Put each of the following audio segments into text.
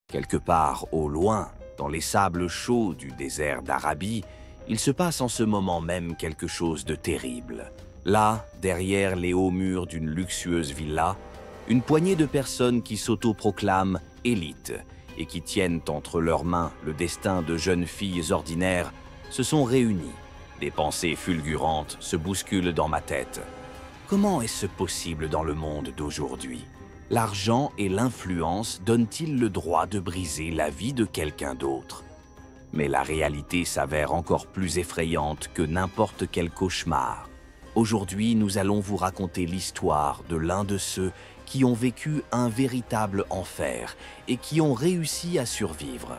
Quelque part au loin, dans les sables chauds du désert d'Arabie, il se passe en ce moment même quelque chose de terrible. Là, derrière les hauts murs d'une luxueuse villa, une poignée de personnes qui s'autoproclament élites et qui tiennent entre leurs mains le destin de jeunes filles ordinaires se sont réunies. Des pensées fulgurantes se bousculent dans ma tête. Comment est-ce possible dans le monde d'aujourd'hui ? L'argent et l'influence donnent-ils le droit de briser la vie de quelqu'un d'autre? Mais la réalité s'avère encore plus effrayante que n'importe quel cauchemar. Aujourd'hui, nous allons vous raconter l'histoire de l'un de ceux qui ont vécu un véritable enfer et qui ont réussi à survivre.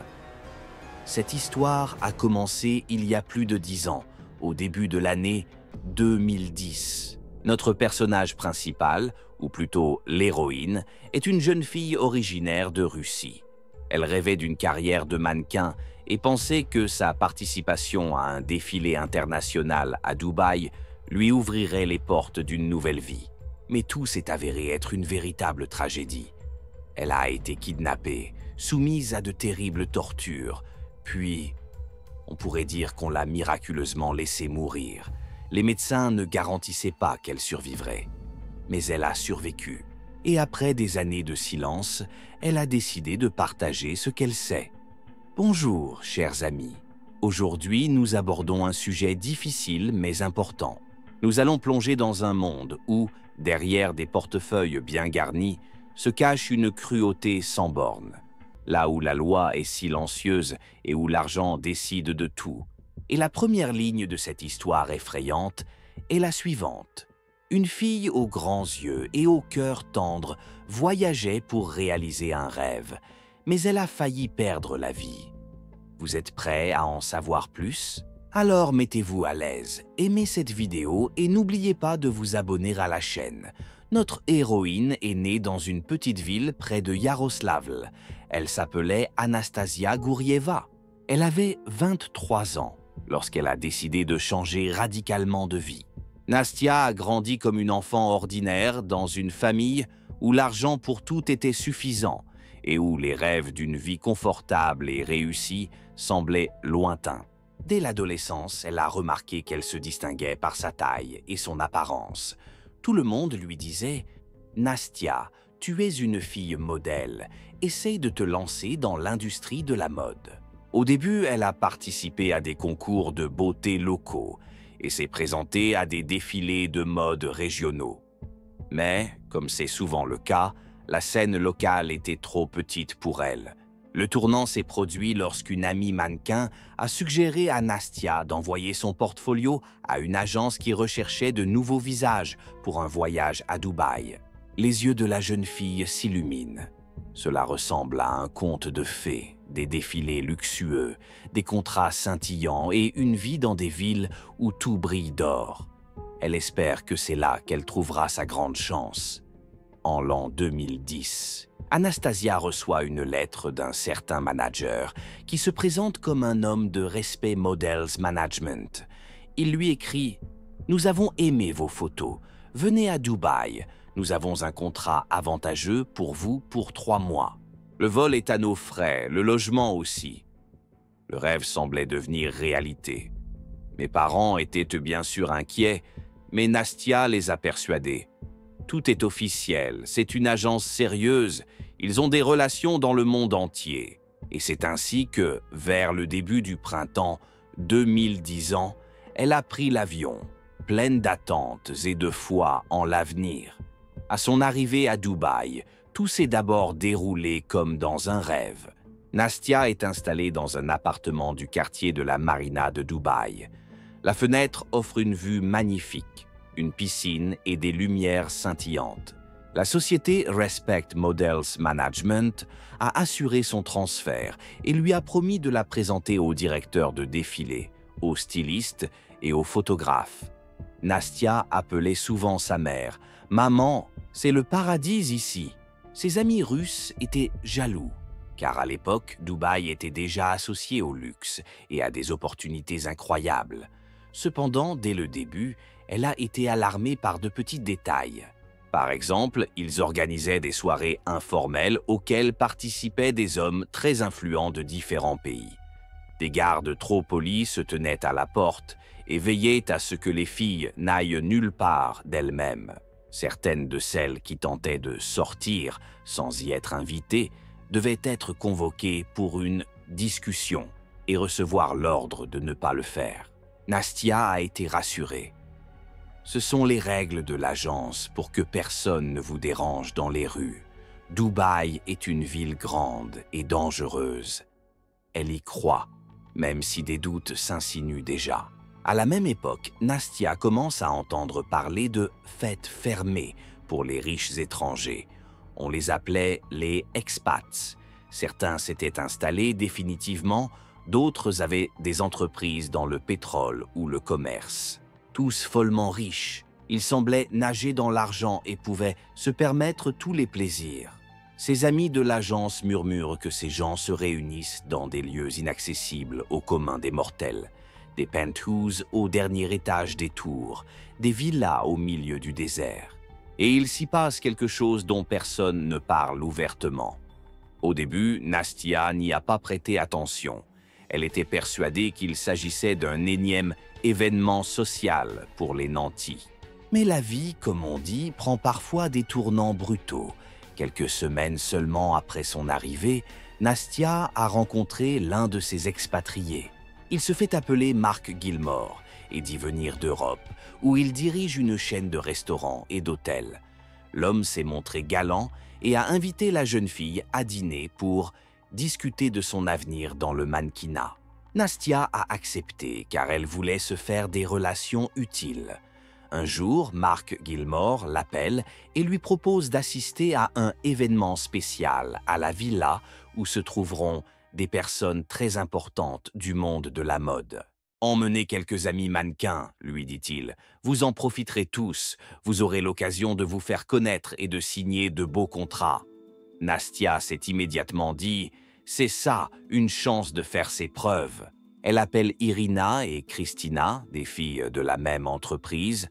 Cette histoire a commencé il y a plus de 10 ans, au début de l'année 2010. Notre personnage principal, ou plutôt l'héroïne, est une jeune fille originaire de Russie. Elle rêvait d'une carrière de mannequin et pensait que sa participation à un défilé international à Dubaï lui ouvrirait les portes d'une nouvelle vie. Mais tout s'est avéré être une véritable tragédie. Elle a été kidnappée, soumise à de terribles tortures, puis on pourrait dire qu'on l'a miraculeusement laissée mourir. Les médecins ne garantissaient pas qu'elle survivrait. Mais elle a survécu. Et après des années de silence, elle a décidé de partager ce qu'elle sait. Bonjour, chers amis. Aujourd'hui, nous abordons un sujet difficile mais important. Nous allons plonger dans un monde où, derrière des portefeuilles bien garnis, se cache une cruauté sans bornes. Là où la loi est silencieuse et où l'argent décide de tout. Et la première ligne de cette histoire effrayante est la suivante. Une fille aux grands yeux et au cœur tendre voyageait pour réaliser un rêve, mais elle a failli perdre la vie. Vous êtes prêts à en savoir plus? Alors mettez-vous à l'aise, aimez cette vidéo et n'oubliez pas de vous abonner à la chaîne. Notre héroïne est née dans une petite ville près de Yaroslavl. Elle s'appelait Anastasia Gourieva. Elle avait 23 ans lorsqu'elle a décidé de changer radicalement de vie. Nastia a grandi comme une enfant ordinaire dans une famille où l'argent pour tout était suffisant et où les rêves d'une vie confortable et réussie semblaient lointains. Dès l'adolescence, elle a remarqué qu'elle se distinguait par sa taille et son apparence. Tout le monde lui disait « Nastia, tu es une fille modèle, essaye de te lancer dans l'industrie de la mode ». Au début, elle a participé à des concours de beauté locaux et s'est présentée à des défilés de mode régionaux. Mais, comme c'est souvent le cas, la scène locale était trop petite pour elle. Le tournant s'est produit lorsqu'une amie mannequin a suggéré à Nastia d'envoyer son portfolio à une agence qui recherchait de nouveaux visages pour un voyage à Dubaï. Les yeux de la jeune fille s'illuminent. Cela ressemble à un conte de fées, des défilés luxueux, des contrats scintillants et une vie dans des villes où tout brille d'or. Elle espère que c'est là qu'elle trouvera sa grande chance. En l'an 2010, Anastasia reçoit une lettre d'un certain manager qui se présente comme un homme de Respect Models Management. Il lui écrit « Nous avons aimé vos photos. Venez à Dubaï. Nous avons un contrat avantageux pour vous pour 3 mois. Le vol est à nos frais, le logement aussi. » Le rêve semblait devenir réalité. Mes parents étaient bien sûr inquiets, mais Nastia les a persuadés. Tout est officiel, c'est une agence sérieuse, ils ont des relations dans le monde entier. Et c'est ainsi que, vers le début du printemps 2010 ans, elle a pris l'avion, pleine d'attentes et de foi en l'avenir. À son arrivée à Dubaï, tout s'est d'abord déroulé comme dans un rêve. Nastia est installée dans un appartement du quartier de la Marina de Dubaï. La fenêtre offre une vue magnifique, une piscine et des lumières scintillantes. La société Respect Models Management a assuré son transfert et lui a promis de la présenter au directeur de défilé, au styliste et au photographe. Nastia appelait souvent sa mère « Maman, c'est le paradis ici ». Ses amis russes étaient jaloux, car à l'époque, Dubaï était déjà associé au luxe et à des opportunités incroyables. Cependant, dès le début, elle a été alarmée par de petits détails. Par exemple, ils organisaient des soirées informelles auxquelles participaient des hommes très influents de différents pays. Des gardes trop polis se tenaient à la porte et veillaient à ce que les filles n'aillent nulle part d'elles-mêmes. Certaines de celles qui tentaient de sortir sans y être invitées devaient être convoquées pour une discussion et recevoir l'ordre de ne pas le faire. Nastia a été rassurée. Ce sont les règles de l'agence pour que personne ne vous dérange dans les rues. Dubaï est une ville grande et dangereuse. Elle y croit, même si des doutes s'insinuent déjà. À la même époque, Nastia commence à entendre parler de fêtes fermées pour les riches étrangers. On les appelait les expats. Certains s'étaient installés définitivement, d'autres avaient des entreprises dans le pétrole ou le commerce. Tous follement riches, ils semblaient nager dans l'argent et pouvaient se permettre tous les plaisirs. Ses amis de l'agence murmurent que ces gens se réunissent dans des lieux inaccessibles au commun des mortels, des penthouses au dernier étage des tours, des villas au milieu du désert. Et il s'y passe quelque chose dont personne ne parle ouvertement. Au début, Nastia n'y a pas prêté attention. Elle était persuadée qu'il s'agissait d'un énième événement social pour les nantis. Mais la vie, comme on dit, prend parfois des tournants brutaux. Quelques semaines seulement après son arrivée, Nastia a rencontré l'un de ses expatriés. Il se fait appeler Mark Gilmore et dit venir d'Europe, où il dirige une chaîne de restaurants et d'hôtels. L'homme s'est montré galant et a invité la jeune fille à dîner pour discuter de son avenir dans le mannequinat. Nastia a accepté car elle voulait se faire des relations utiles. Un jour, Mark Gilmore l'appelle et lui propose d'assister à un événement spécial à la villa où se trouveront des personnes très importantes du monde de la mode. « Emmenez quelques amis mannequins, lui dit-il. Vous en profiterez tous. Vous aurez l'occasion de vous faire connaître et de signer de beaux contrats. » Nastia s'est immédiatement dit « C'est ça, une chance de faire ses preuves. » Elle appelle Irina et Christina, des filles de la même entreprise.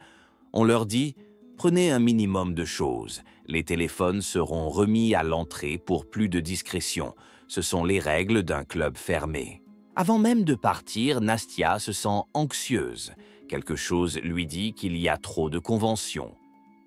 On leur dit « Prenez un minimum de choses. Les téléphones seront remis à l'entrée pour plus de discrétion. Ce sont les règles d'un club fermé. » Avant même de partir, Nastia se sent anxieuse. Quelque chose lui dit qu'il y a trop de conventions.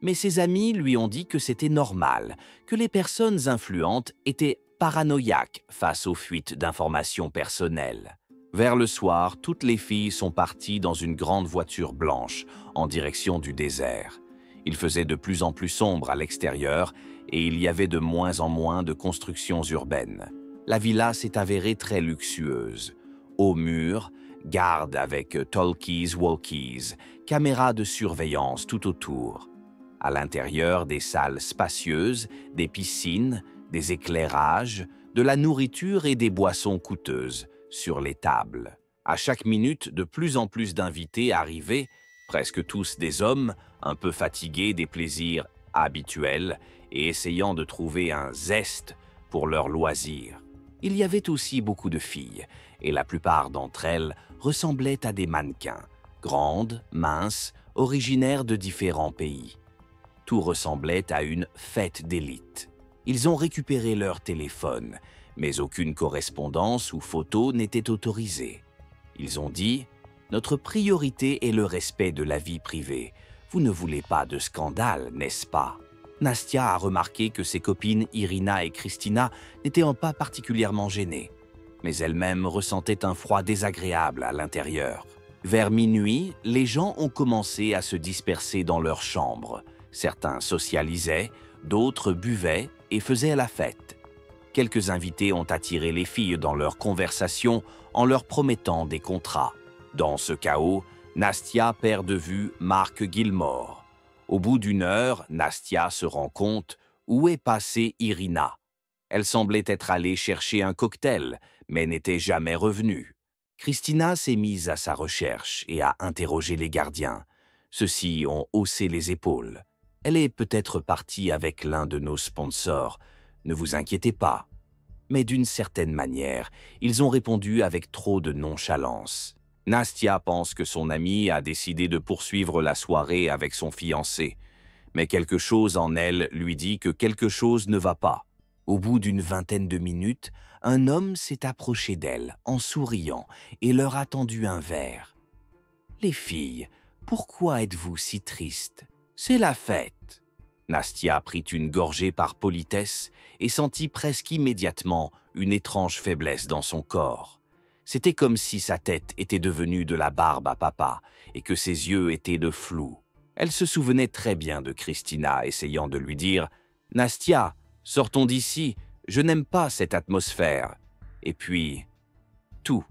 Mais ses amis lui ont dit que c'était normal, que les personnes influentes étaient paranoïaques face aux fuites d'informations personnelles. Vers le soir, toutes les filles sont parties dans une grande voiture blanche en direction du désert. Il faisait de plus en plus sombre à l'extérieur et il y avait de moins en moins de constructions urbaines. La villa s'est avérée très luxueuse. Hauts murs, gardes avec talkies-walkies, caméras de surveillance tout autour. À l'intérieur, des salles spacieuses, des piscines, des éclairages, de la nourriture et des boissons coûteuses sur les tables. À chaque minute, de plus en plus d'invités arrivaient, presque tous des hommes, un peu fatigués des plaisirs habituels et essayant de trouver un zeste pour leurs loisirs. Il y avait aussi beaucoup de filles, et la plupart d'entre elles ressemblaient à des mannequins, grandes, minces, originaires de différents pays. Tout ressemblait à une fête d'élite. Ils ont récupéré leur téléphone, mais aucune correspondance ou photo n'était autorisée. Ils ont dit « Notre priorité est le respect de la vie privée. Vous ne voulez pas de scandale, n'est-ce pas ?» Nastia a remarqué que ses copines Irina et Christina n'étaient pas particulièrement gênées, mais elles-mêmes ressentaient un froid désagréable à l'intérieur. Vers minuit, les gens ont commencé à se disperser dans leurs chambres. Certains socialisaient, d'autres buvaient et faisaient la fête. Quelques invités ont attiré les filles dans leur conversation en leur promettant des contrats. Dans ce chaos, Nastia perd de vue Mark Gilmore. Au bout d'une heure, Nastia se rend compte où est passée Irina. Elle semblait être allée chercher un cocktail, mais n'était jamais revenue. Christina s'est mise à sa recherche et a interrogé les gardiens. Ceux-ci ont haussé les épaules. Elle est peut-être partie avec l'un de nos sponsors. Ne vous inquiétez pas. Mais d'une certaine manière, ils ont répondu avec trop de nonchalance. Nastia pense que son amie a décidé de poursuivre la soirée avec son fiancé. Mais quelque chose en elle lui dit que quelque chose ne va pas. Au bout d'une vingtaine de minutes, un homme s'est approché d'elle en souriant et leur a tendu un verre. « Les filles, pourquoi êtes-vous si tristes? C'est la fête. » Nastia prit une gorgée par politesse et sentit presque immédiatement une étrange faiblesse dans son corps. C'était comme si sa tête était devenue de la barbe à papa et que ses yeux étaient de flou. Elle se souvenait très bien de Christina essayant de lui dire « Nastia, sortons d'ici, je n'aime pas cette atmosphère. » Et puis, tout.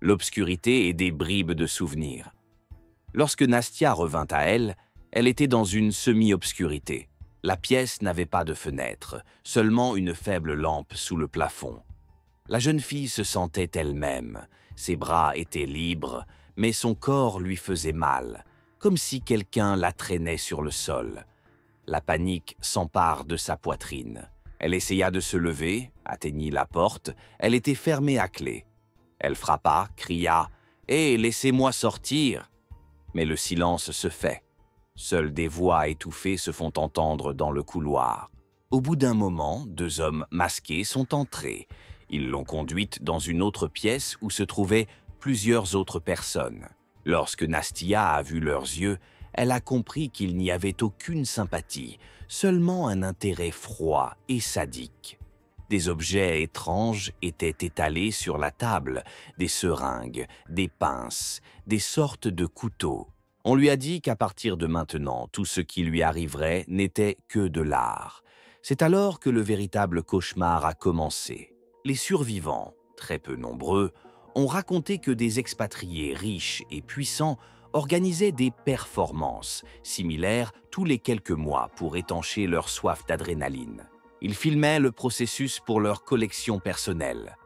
L'obscurité et des bribes de souvenirs. Lorsque Nastia revint à elle, elle était dans une semi-obscurité. La pièce n'avait pas de fenêtre, seulement une faible lampe sous le plafond. La jeune fille se sentait elle-même. Ses bras étaient libres, mais son corps lui faisait mal, comme si quelqu'un la traînait sur le sol. La panique s'empare de sa poitrine. Elle essaya de se lever, atteignit la porte, elle était fermée à clé. Elle frappa, cria « Hé, laissez-moi sortir !» Mais le silence se fait. Seules des voix étouffées se font entendre dans le couloir. Au bout d'un moment, deux hommes masqués sont entrés. Ils l'ont conduite dans une autre pièce où se trouvaient plusieurs autres personnes. Lorsque Nastia a vu leurs yeux, elle a compris qu'il n'y avait aucune sympathie, seulement un intérêt froid et sadique. Des objets étranges étaient étalés sur la table, des seringues, des pinces, des sortes de couteaux. On lui a dit qu'à partir de maintenant, tout ce qui lui arriverait n'était que de l'art. C'est alors que le véritable cauchemar a commencé. Les survivants, très peu nombreux, ont raconté que des expatriés riches et puissants organisaient des performances similaires tous les quelques mois pour étancher leur soif d'adrénaline. Ils filmaient le processus pour leur collection personnelle.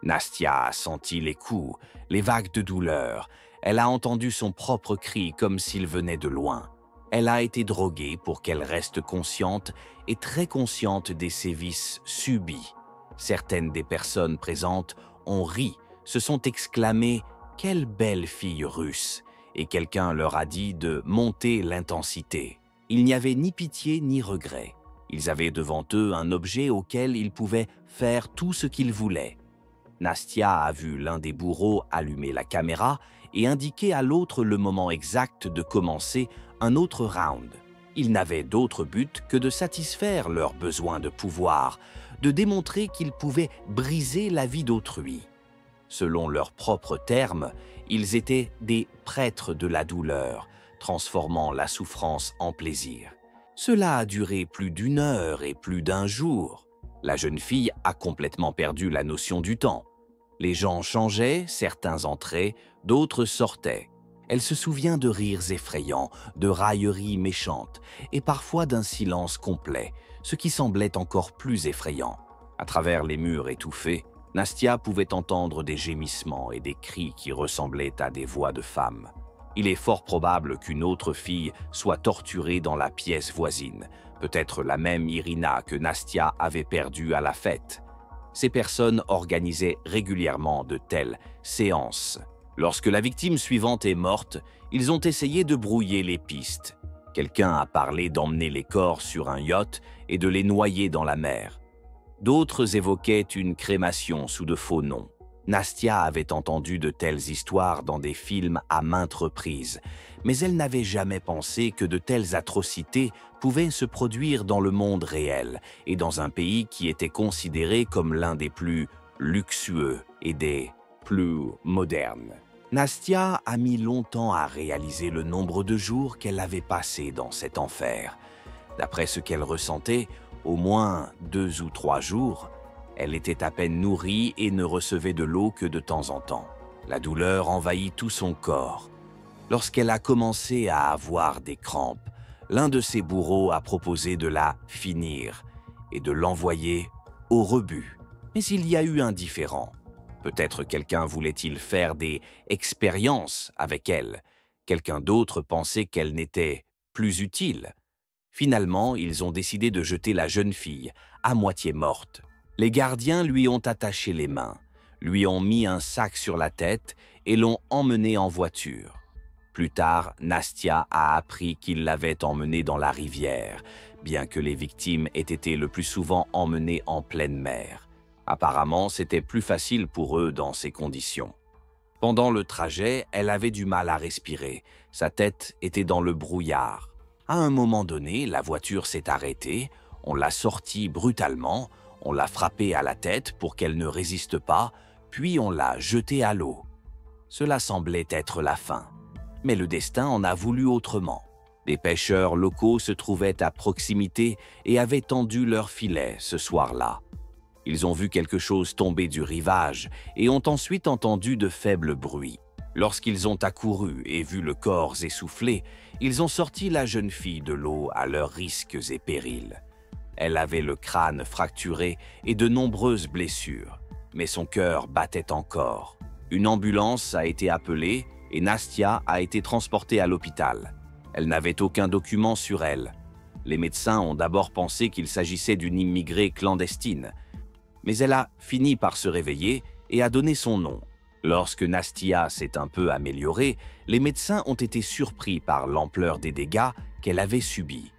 Nastia a senti les coups, les vagues de douleur. Elle a entendu son propre cri comme s'il venait de loin. Elle a été droguée pour qu'elle reste consciente et très consciente des sévices subis. Certaines des personnes présentes ont ri, se sont exclamées « Quelle belle fille russe !» et quelqu'un leur a dit de monter l'intensité. Il n'y avait ni pitié ni regret. Ils avaient devant eux un objet auquel ils pouvaient faire tout ce qu'ils voulaient. Nastia a vu l'un des bourreaux allumer la caméra et indiquer à l'autre le moment exact de commencer un autre round. Ils n'avaient d'autre but que de satisfaire leurs besoins de pouvoir, de démontrer qu'ils pouvaient briser la vie d'autrui. Selon leurs propres termes, ils étaient des prêtres de la douleur, transformant la souffrance en plaisir. Cela a duré plus d'une heure et plus d'un jour. La jeune fille a complètement perdu la notion du temps. Les gens changeaient, certains entraient, d'autres sortaient. Elle se souvient de rires effrayants, de railleries méchantes et parfois d'un silence complet, ce qui semblait encore plus effrayant. À travers les murs étouffés, Nastia pouvait entendre des gémissements et des cris qui ressemblaient à des voix de femmes. Il est fort probable qu'une autre fille soit torturée dans la pièce voisine, peut-être la même Irina que Nastia avait perdue à la fête. Ces personnes organisaient régulièrement de telles séances. Lorsque la victime suivante est morte, ils ont essayé de brouiller les pistes. Quelqu'un a parlé d'emmener les corps sur un yacht et de les noyer dans la mer. D'autres évoquaient une crémation sous de faux noms. Nastia avait entendu de telles histoires dans des films à maintes reprises, mais elle n'avait jamais pensé que de telles atrocités pouvaient se produire dans le monde réel et dans un pays qui était considéré comme l'un des plus luxueux et des plus modernes. Nastia a mis longtemps à réaliser le nombre de jours qu'elle avait passé dans cet enfer. D'après ce qu'elle ressentait, au moins 2 ou 3 jours, elle était à peine nourrie et ne recevait de l'eau que de temps en temps. La douleur envahit tout son corps. Lorsqu'elle a commencé à avoir des crampes, l'un de ses bourreaux a proposé de la finir et de l'envoyer au rebut. Mais il y a eu un différend. Peut-être quelqu'un voulait-il faire des expériences avec elle. Quelqu'un d'autre pensait qu'elle n'était plus utile. Finalement, ils ont décidé de jeter la jeune fille, à moitié morte. Les gardiens lui ont attaché les mains, lui ont mis un sac sur la tête et l'ont emmenée en voiture. Plus tard, Nastia a appris qu'il l'avait emmenée dans la rivière, bien que les victimes aient été le plus souvent emmenées en pleine mer. Apparemment, c'était plus facile pour eux dans ces conditions. Pendant le trajet, elle avait du mal à respirer. Sa tête était dans le brouillard. À un moment donné, la voiture s'est arrêtée, on l'a sortie brutalement, on l'a frappée à la tête pour qu'elle ne résiste pas, puis on l'a jetée à l'eau. Cela semblait être la fin. Mais le destin en a voulu autrement. Des pêcheurs locaux se trouvaient à proximité et avaient tendu leurs filets ce soir-là. Ils ont vu quelque chose tomber du rivage et ont ensuite entendu de faibles bruits. Lorsqu'ils ont accouru et vu le corps essoufflé, ils ont sorti la jeune fille de l'eau à leurs risques et périls. Elle avait le crâne fracturé et de nombreuses blessures, mais son cœur battait encore. Une ambulance a été appelée et Nastia a été transportée à l'hôpital. Elle n'avait aucun document sur elle. Les médecins ont d'abord pensé qu'il s'agissait d'une immigrée clandestine, mais elle a fini par se réveiller et a donné son nom. Lorsque Nastia s'est un peu améliorée, les médecins ont été surpris par l'ampleur des dégâts qu'elle avait subis.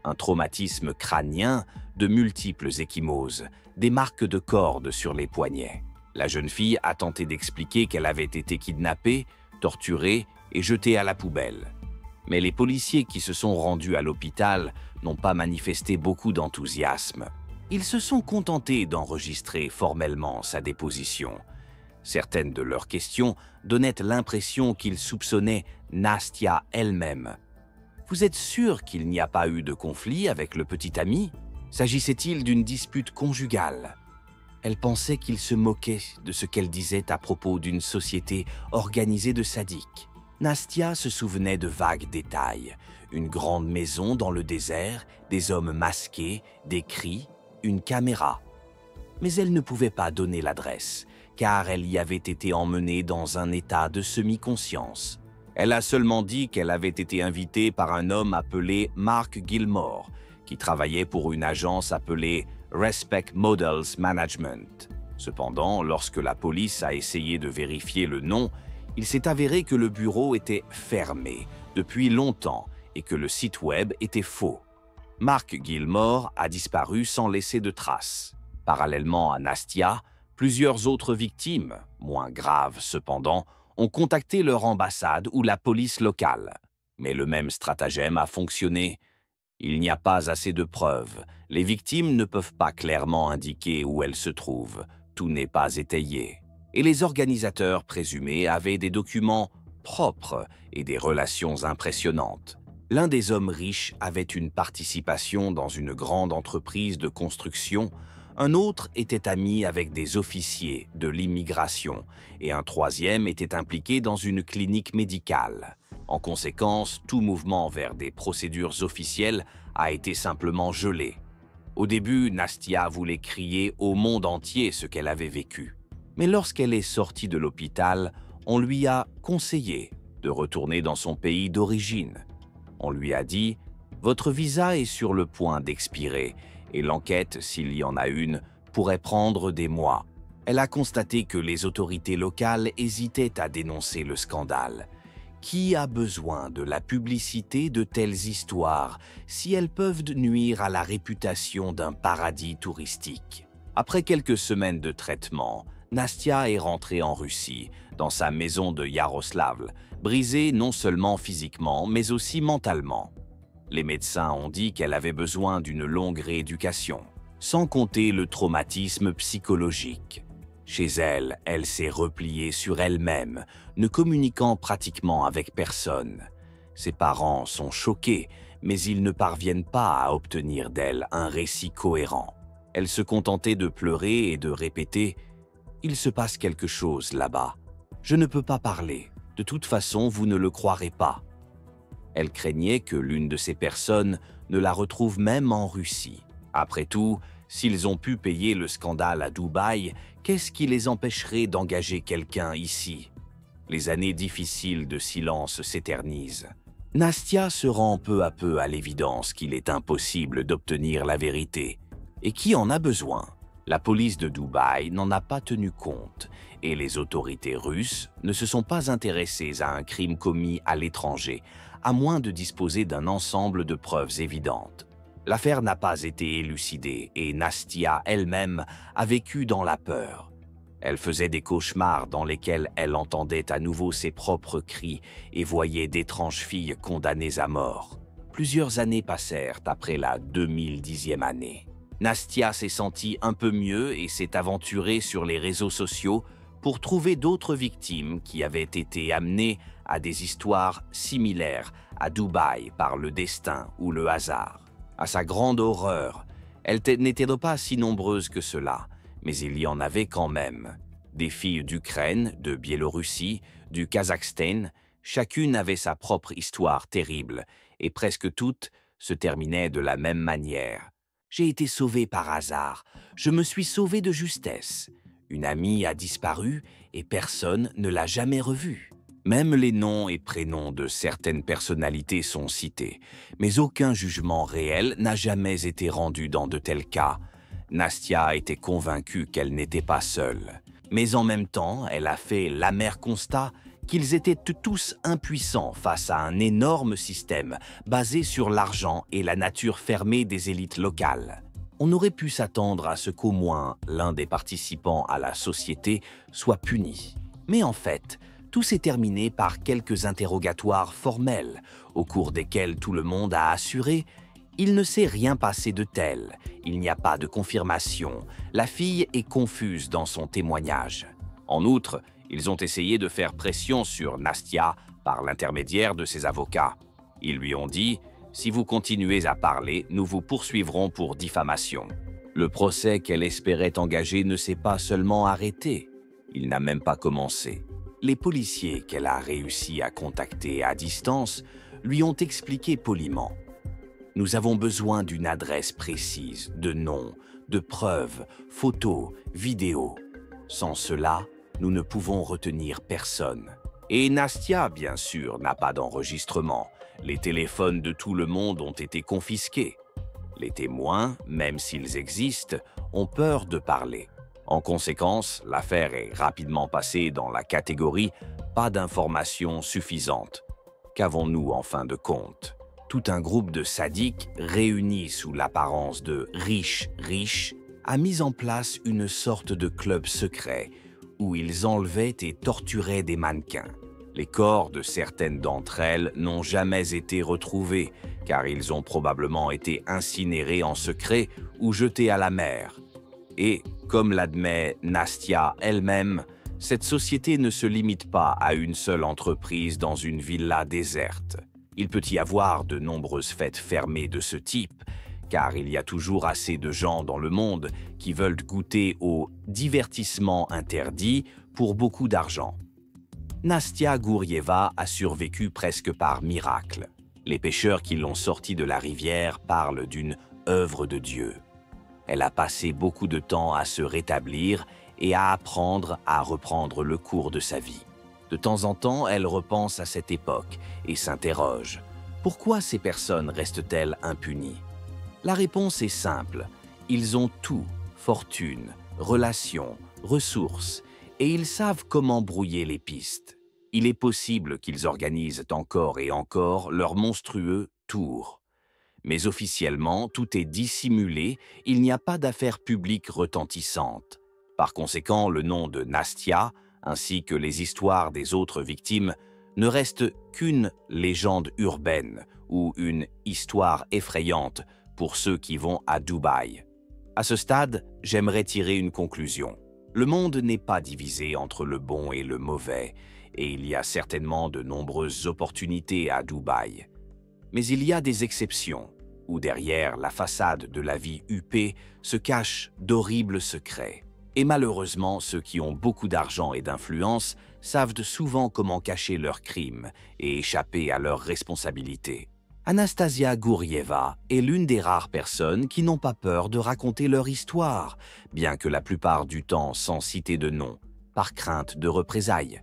Un traumatisme crânien, de multiples ecchymoses, des marques de cordes sur les poignets. La jeune fille a tenté d'expliquer qu'elle avait été kidnappée, torturée et jetée à la poubelle. Mais les policiers qui se sont rendus à l'hôpital n'ont pas manifesté beaucoup d'enthousiasme. Ils se sont contentés d'enregistrer formellement sa déposition. Certaines de leurs questions donnaient l'impression qu'ils soupçonnaient Nastia elle-même. « Vous êtes sûr qu'il n'y a pas eu de conflit avec le petit ami? S'agissait-il d'une dispute conjugale ?» Elle pensait qu'il se moquait de ce qu'elle disait à propos d'une société organisée de sadiques. Nastia se souvenait de vagues détails. Une grande maison dans le désert, des hommes masqués, des cris, une caméra. Mais elle ne pouvait pas donner l'adresse, car elle y avait été emmenée dans un état de semi-conscience. Elle a seulement dit qu'elle avait été invitée par un homme appelé Mark Gilmore, qui travaillait pour une agence appelée Respect Models Management. Cependant, lorsque la police a essayé de vérifier le nom, il s'est avéré que le bureau était fermé depuis longtemps et que le site web était faux. Mark Gilmore a disparu sans laisser de traces. Parallèlement à Nastia, plusieurs autres victimes, moins graves cependant, ont contacté leur ambassade ou la police locale. Mais le même stratagème a fonctionné. Il n'y a pas assez de preuves. Les victimes ne peuvent pas clairement indiquer où elles se trouvent. Tout n'est pas étayé. Et les organisateurs présumés avaient des documents propres et des relations impressionnantes. L'un des hommes riches avait une participation dans une grande entreprise de construction, un autre était ami avec des officiers de l'immigration et un troisième était impliqué dans une clinique médicale. En conséquence, tout mouvement vers des procédures officielles a été simplement gelé. Au début, Nastia voulait crier au monde entier ce qu'elle avait vécu. Mais lorsqu'elle est sortie de l'hôpital, on lui a conseillé de retourner dans son pays d'origine. On lui a dit « Votre visa est sur le point d'expirer et l'enquête, s'il y en a une, pourrait prendre des mois. » Elle a constaté que les autorités locales hésitaient à dénoncer le scandale. Qui a besoin de la publicité de telles histoires si elles peuvent nuire à la réputation d'un paradis touristique? Après quelques semaines de traitement, Nastia est rentrée en Russie, dans sa maison de Yaroslavl, brisée non seulement physiquement, mais aussi mentalement. Les médecins ont dit qu'elle avait besoin d'une longue rééducation, sans compter le traumatisme psychologique. Chez elle, elle s'est repliée sur elle-même, ne communiquant pratiquement avec personne. Ses parents sont choqués, mais ils ne parviennent pas à obtenir d'elle un récit cohérent. Elle se contentait de pleurer et de répéter « Il se passe quelque chose là-bas. Je ne peux pas parler. De toute façon, vous ne le croirez pas. » Elle craignait que l'une de ces personnes ne la retrouve même en Russie. Après tout, s'ils ont pu payer le scandale à Dubaï, qu'est-ce qui les empêcherait d'engager quelqu'un ici? Les années difficiles de silence s'éternisent. Nastia se rend peu à peu à l'évidence qu'il est impossible d'obtenir la vérité. Et qui en a besoin? La police de Dubaï n'en a pas tenu compte et les autorités russes ne se sont pas intéressées à un crime commis à l'étranger, à moins de disposer d'un ensemble de preuves évidentes. L'affaire n'a pas été élucidée et Nastia elle-même a vécu dans la peur. Elle faisait des cauchemars dans lesquels elle entendait à nouveau ses propres cris et voyait d'étranges filles condamnées à mort. Plusieurs années passèrent après la 2010e année. Nastia s'est sentie un peu mieux et s'est aventurée sur les réseaux sociaux pour trouver d'autres victimes qui avaient été amenées à des histoires similaires à Dubaï par le destin ou le hasard. À sa grande horreur, elles n'étaient pas si nombreuses que cela, mais il y en avait quand même. Des filles d'Ukraine, de Biélorussie, du Kazakhstan, chacune avait sa propre histoire terrible, et presque toutes se terminaient de la même manière. J'ai été sauvé par hasard, je me suis sauvé de justesse. Une amie a disparu et personne ne l'a jamais revue. Même les noms et prénoms de certaines personnalités sont cités, mais aucun jugement réel n'a jamais été rendu dans de tels cas. Nastia était convaincue qu'elle n'était pas seule. Mais en même temps, elle a fait l'amer constat qu'ils étaient tous impuissants face à un énorme système basé sur l'argent et la nature fermée des élites locales. On aurait pu s'attendre à ce qu'au moins l'un des participants à la société soit puni. Mais en fait, tout s'est terminé par quelques interrogatoires formels, au cours desquels tout le monde a assuré « Il ne s'est rien passé de tel, il n'y a pas de confirmation, la fille est confuse dans son témoignage ». En outre, ils ont essayé de faire pression sur Nastia par l'intermédiaire de ses avocats. Ils lui ont dit « Si vous continuez à parler, nous vous poursuivrons pour diffamation ». Le procès qu'elle espérait engager ne s'est pas seulement arrêté, il n'a même pas commencé. Les policiers qu'elle a réussi à contacter à distance lui ont expliqué poliment « Nous avons besoin d'une adresse précise, de noms, de preuves, photos, vidéos. Sans cela, nous ne pouvons retenir personne. » Et Nastia, bien sûr, n'a pas d'enregistrement. Les téléphones de tout le monde ont été confisqués. Les témoins, même s'ils existent, ont peur de parler. En conséquence, l'affaire est rapidement passée dans la catégorie « pas d'informations suffisantes ». Qu'avons-nous en fin de compte? Tout un groupe de sadiques, réunis sous l'apparence de riches, a mis en place une sorte de club secret où ils enlevaient et torturaient des mannequins. Les corps de certaines d'entre elles n'ont jamais été retrouvés, car ils ont probablement été incinérés en secret ou jetés à la mer. Et, comme l'admet Nastia elle-même, cette société ne se limite pas à une seule entreprise dans une villa déserte. Il peut y avoir de nombreuses fêtes fermées de ce type, car il y a toujours assez de gens dans le monde qui veulent goûter au divertissement interdit pour beaucoup d'argent. Nastia Gourieva a survécu presque par miracle. Les pêcheurs qui l'ont sortie de la rivière parlent d'une œuvre de Dieu. Elle a passé beaucoup de temps à se rétablir et à apprendre à reprendre le cours de sa vie. De temps en temps, elle repense à cette époque et s'interroge. Pourquoi ces personnes restent-elles impunies? La réponse est simple. Ils ont tout, fortune, relations, ressources, et ils savent comment brouiller les pistes. Il est possible qu'ils organisent encore et encore leur monstrueux tour. Mais officiellement, tout est dissimulé, il n'y a pas d'affaires publiques retentissantes. Par conséquent, le nom de Nastia, ainsi que les histoires des autres victimes, ne restent qu'une légende urbaine ou une histoire effrayante pour ceux qui vont à Dubaï. À ce stade, j'aimerais tirer une conclusion. Le monde n'est pas divisé entre le bon et le mauvais, et il y a certainement de nombreuses opportunités à Dubaï. Mais il y a des exceptions, où derrière la façade de la vie huppée se cachent d'horribles secrets. Et malheureusement, ceux qui ont beaucoup d'argent et d'influence savent souvent comment cacher leurs crimes et échapper à leurs responsabilités. Anastasia Gourieva est l'une des rares personnes qui n'ont pas peur de raconter leur histoire, bien que la plupart du temps sans citer de nom, par crainte de représailles.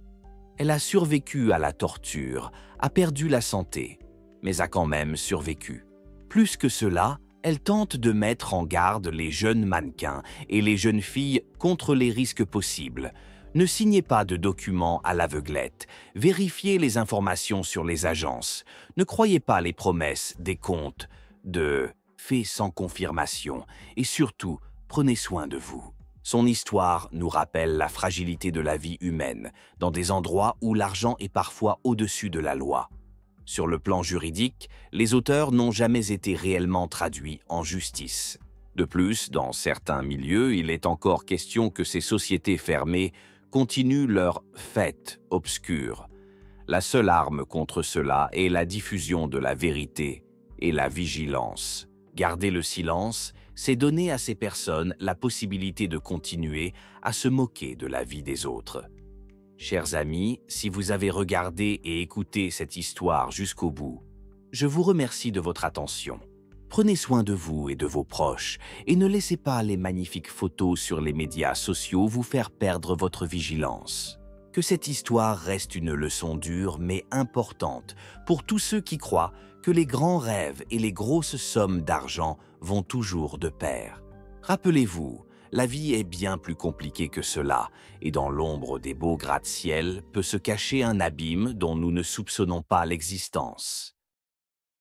Elle a survécu à la torture, a perdu la santé, mais a quand même survécu. Plus que cela, Elle tente de mettre en garde les jeunes mannequins et les jeunes filles contre les risques possibles. Ne signez pas de documents à l'aveuglette. Vérifiez les informations sur les agences. Ne croyez pas les promesses des comptes de faits sans confirmation. Et surtout, prenez soin de vous. Son histoire nous rappelle la fragilité de la vie humaine, dans des endroits où l'argent est parfois au-dessus de la loi. Sur le plan juridique, les auteurs n'ont jamais été réellement traduits en justice. De plus, dans certains milieux, il est encore question que ces sociétés fermées continuent leur fête obscure. La seule arme contre cela est la diffusion de la vérité et la vigilance. Garder le silence, c'est donner à ces personnes la possibilité de continuer à se moquer de la vie des autres. Chers amis, si vous avez regardé et écouté cette histoire jusqu'au bout, je vous remercie de votre attention. Prenez soin de vous et de vos proches et ne laissez pas les magnifiques photos sur les médias sociaux vous faire perdre votre vigilance. Que cette histoire reste une leçon dure mais importante pour tous ceux qui croient que les grands rêves et les grosses sommes d'argent vont toujours de pair. Rappelez-vous, la vie est bien plus compliquée que cela, et dans l'ombre des beaux gratte-ciel peut se cacher un abîme dont nous ne soupçonnons pas l'existence.